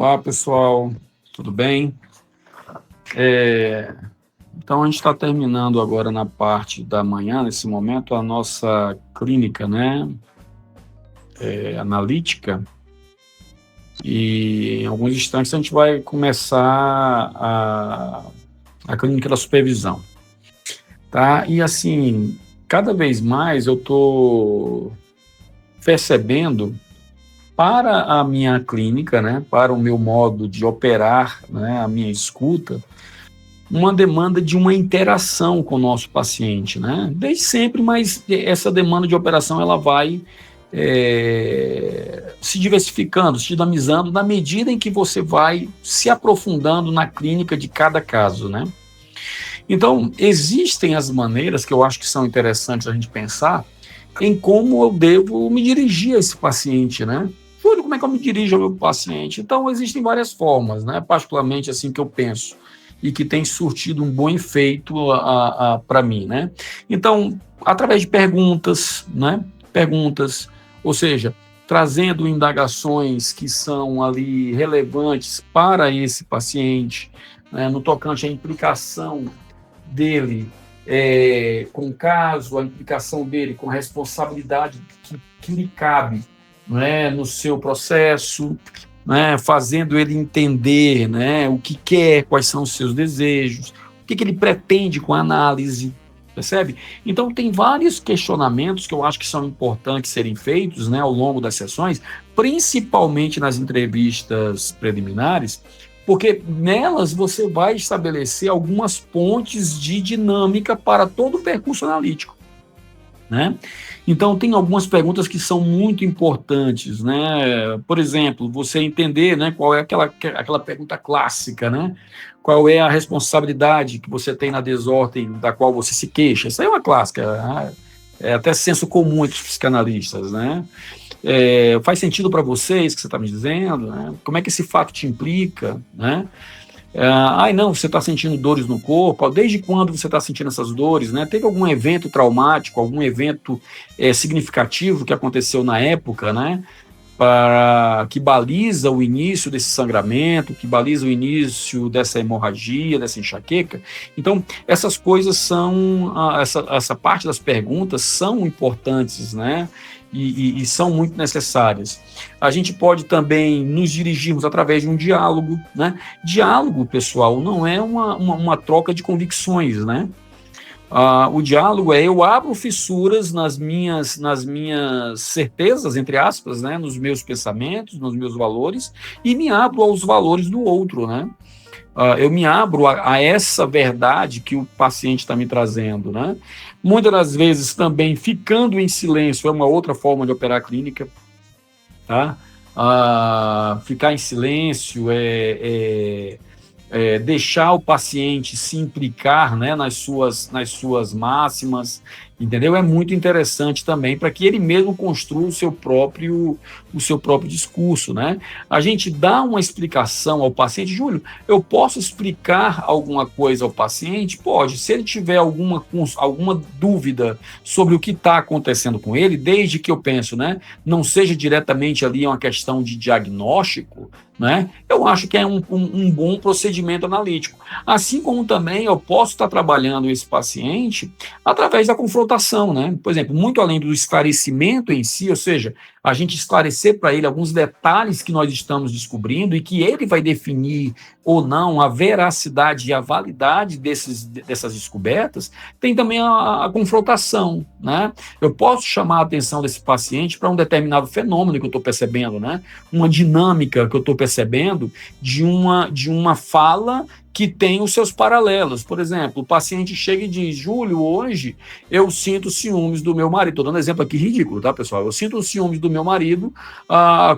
Olá, pessoal, tudo bem? Então, a gente está terminando agora na parte da manhã, nesse momento, a nossa clínica, né, analítica, e em alguns instantes a gente vai começar a clínica da supervisão, tá? E assim, cada vez mais eu estou percebendo para a minha clínica, né, para o meu modo de operar, né, a minha escuta, uma demanda de uma interação com o nosso paciente, né? Desde sempre, mas essa demanda de operação ela vai se diversificando, se dinamizando na medida em que você vai se aprofundando na clínica de cada caso, né? Então, existem as maneiras que eu acho que são interessantes a gente pensar em como eu devo me dirigir a esse paciente, né? Júlio, como é que eu me dirijo ao meu paciente? Então, existem várias formas, né? Particularmente assim que eu penso e que tem surtido um bom efeito para mim, né? Então, através de perguntas, né? Perguntas, ou seja, trazendo indagações que são ali relevantes para esse paciente, né? No tocante à implicação dele com o caso, a implicação dele com a responsabilidade que lhe cabe, né, no seu processo, né, fazendo ele entender, né, o que quer, quais são os seus desejos, o que ele pretende com a análise, percebe? Então, tem vários questionamentos que eu acho que são importantes serem feitos, né, ao longo das sessões, principalmente nas entrevistas preliminares, porque nelas você vai estabelecer algumas pontes de dinâmica para todo o percurso analítico, né? Então, tem algumas perguntas que são muito importantes, né? Por exemplo, você entender, né, qual é aquela pergunta clássica, né? Qual é a responsabilidade que você tem na desordem da qual você se queixa? Isso aí é uma clássica, né? É até senso comum entre os psicanalistas, né? Faz sentido para vocês que você está me dizendo, né? Como é que esse fato te implica, né? Não, você está sentindo dores no corpo, desde quando você está sentindo essas dores, né? Teve algum evento traumático, algum evento significativo que aconteceu na época, né? Que baliza o início desse sangramento, que baliza o início dessa hemorragia, dessa enxaqueca. Então, essas coisas essa parte das perguntas são importantes, né? E são muito necessárias. A gente pode também nos dirigirmos através de um diálogo, né? Diálogo, pessoal, não é uma troca de convicções, né? O diálogo eu abro fissuras nas minhas certezas, entre aspas, né? Nos meus pensamentos, nos meus valores, e me abro aos valores do outro, né? Eu me abro a essa verdade que o paciente está me trazendo, né? Muitas das vezes também ficando em silêncio é uma outra forma de operar a clínica, tá? Ficar em silêncio deixar o paciente se implicar, né, nas suas máximas, entendeu? É muito interessante também para que ele mesmo construa o seu próprio discurso, né? A gente dá uma explicação ao paciente. Júlio, eu posso explicar alguma coisa ao paciente? Pode. Se ele tiver alguma dúvida sobre o que está acontecendo com ele, desde que eu penso, né, não seja diretamente ali uma questão de diagnóstico, né, eu acho que é um bom procedimento analítico. Assim como também eu posso estar trabalhando esse paciente através da confrontação, né? Por exemplo, muito além do esclarecimento em si, ou seja, a gente esclarecer para ele alguns detalhes que nós estamos descobrindo e que ele vai definir ou não a veracidade e a validade dessas descobertas, tem também a confrontação, né? Eu posso chamar a atenção desse paciente para um determinado fenômeno que eu estou percebendo, né? Uma dinâmica que eu estou percebendo de uma fala que tem os seus paralelos. Por exemplo, o paciente chega e diz: Júlio, hoje eu sinto ciúmes do meu marido. Estou dando exemplo aqui ridículo, tá, pessoal? Eu sinto os ciúmes do meu marido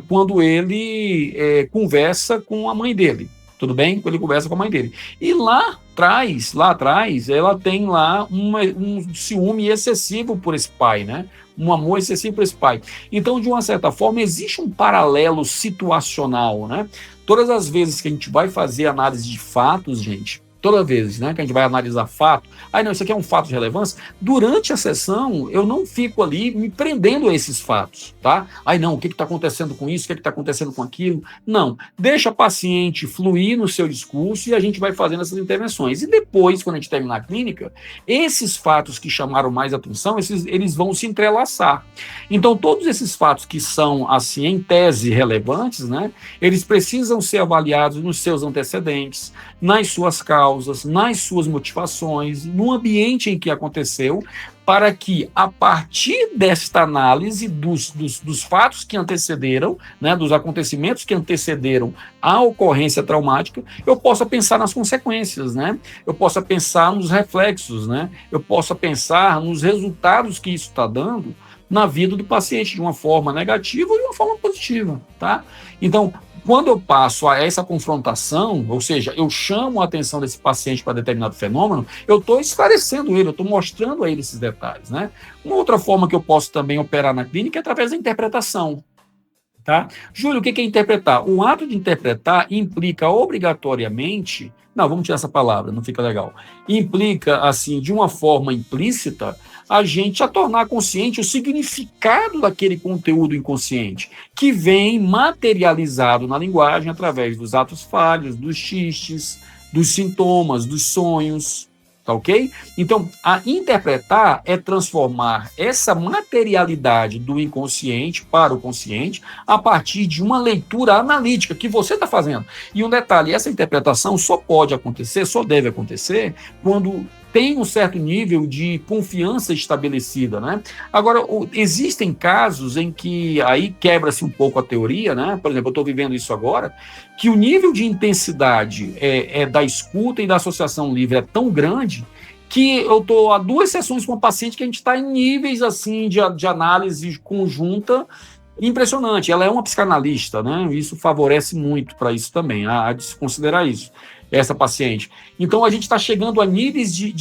quando ele conversa com a mãe dele. Tudo bem? Quando ele conversa com a mãe dele. E lá atrás, ela tem lá um ciúme excessivo por esse pai, né? Um amor excessivo por esse pai. Então, de uma certa forma, existe um paralelo situacional, né? Todas as vezes que a gente vai fazer análise de fatos, gente, toda vez, né, que a gente vai analisar fato, aí não, isso aqui é um fato de relevância, durante a sessão eu não fico ali me prendendo a esses fatos, tá? Aí não, o que está acontecendo com isso, o que está acontecendo com aquilo? Não, deixa a paciente fluir no seu discurso e a gente vai fazendo essas intervenções. E depois, quando a gente terminar a clínica, esses fatos que chamaram mais atenção, eles vão se entrelaçar. Então, todos esses fatos que são, assim, em tese relevantes, né, eles precisam ser avaliados nos seus antecedentes, nas suas causas, nas suas motivações, no ambiente em que aconteceu, para que, a partir desta análise dos fatos que antecederam, né, dos acontecimentos que antecederam a ocorrência traumática, eu possa pensar nas consequências, né? Eu possa pensar nos reflexos, né? Eu possa pensar nos resultados que isso está dando na vida do paciente, de uma forma negativa ou de uma forma positiva, tá? Então, quando eu passo a essa confrontação, ou seja, eu chamo a atenção desse paciente para determinado fenômeno, eu estou esclarecendo ele, eu estou mostrando a ele esses detalhes, né? Uma outra forma que eu posso também operar na clínica é através da interpretação, tá? Júlio, o que é interpretar? O ato de interpretar implica obrigatoriamente, não, vamos tirar essa palavra, não fica legal, implica, assim, de uma forma implícita, a gente a tornar consciente o significado daquele conteúdo inconsciente, que vem materializado na linguagem através dos atos falhos, dos xistes, dos sintomas, dos sonhos, tá ok? Então, a interpretar é transformar essa materialidade do inconsciente para o consciente a partir de uma leitura analítica que você está fazendo. E um detalhe, essa interpretação só pode acontecer, só deve acontecer, quando tem um certo nível de confiança estabelecida, né? Agora, existem casos em que aí quebra-se um pouco a teoria, né? Por exemplo, eu estou vivendo isso agora, que o nível de intensidade da escuta e da associação livre é tão grande que eu estou há 2 sessões com uma paciente que a gente está em níveis assim de análise conjunta impressionante. Ela é uma psicanalista, né? Isso favorece muito para isso também, há de se considerar isso, essa paciente. Então, a gente está chegando a níveis de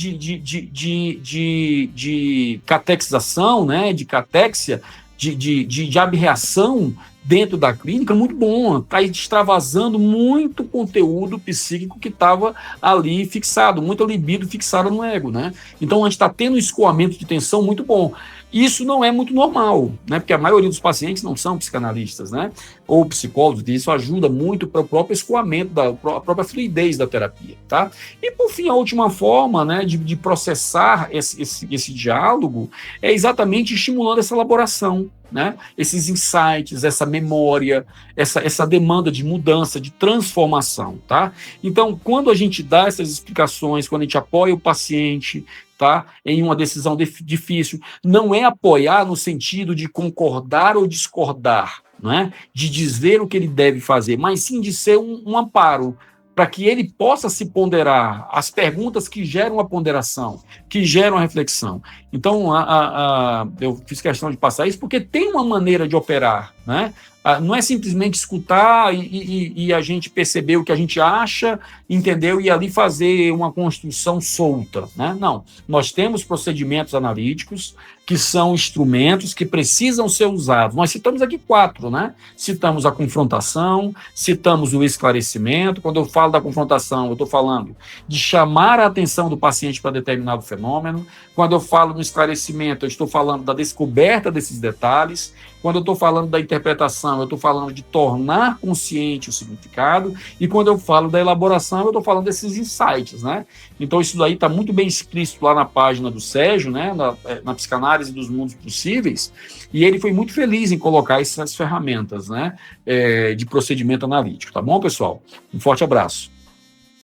catequização, né? De catéxia, de abreação dentro da clínica, muito bom. Está extravasando muito conteúdo psíquico que estava ali fixado, muita libido fixada no ego, né? Então, a gente está tendo um escoamento de tensão muito bom. Isso não é muito normal, né? Porque a maioria dos pacientes não são psicanalistas, né? Ou psicólogos, e isso ajuda muito para o próprio escoamento, a própria fluidez da terapia, tá? E, por fim, a última forma, né, de processar esse diálogo é exatamente estimulando essa elaboração, né? Esses insights, essa memória, essa demanda de mudança, de transformação, tá? Então, quando a gente dá essas explicações, quando a gente apoia o paciente, tá, em uma decisão difícil, não é apoiar no sentido de concordar ou discordar, não é? De dizer o que ele deve fazer, mas sim de ser um amparo, para que ele possa se ponderar, as perguntas que geram a ponderação, que geram a reflexão. Então, eu fiz questão de passar isso, porque tem uma maneira de operar, né? Não é simplesmente escutar e a gente perceber o que a gente acha, entendeu? E ali fazer uma construção solta, né? Não, nós temos procedimentos analíticos que são instrumentos que precisam ser usados. Nós citamos aqui 4, né? Citamos a confrontação, citamos o esclarecimento. Quando eu falo da confrontação, eu estou falando de chamar a atenção do paciente para determinado fenômeno. Quando eu falo no esclarecimento, eu estou falando da descoberta desses detalhes. Quando eu estou falando da interpretação, eu estou falando de tornar consciente o significado. E quando eu falo da elaboração, eu estou falando desses insights, né? Então, isso daí está muito bem explícito lá na página do Sérgio, né? Na Psicanálise dos Mundos Possíveis. E ele foi muito feliz em colocar essas ferramentas, né? De procedimento analítico. Tá bom, pessoal? Um forte abraço.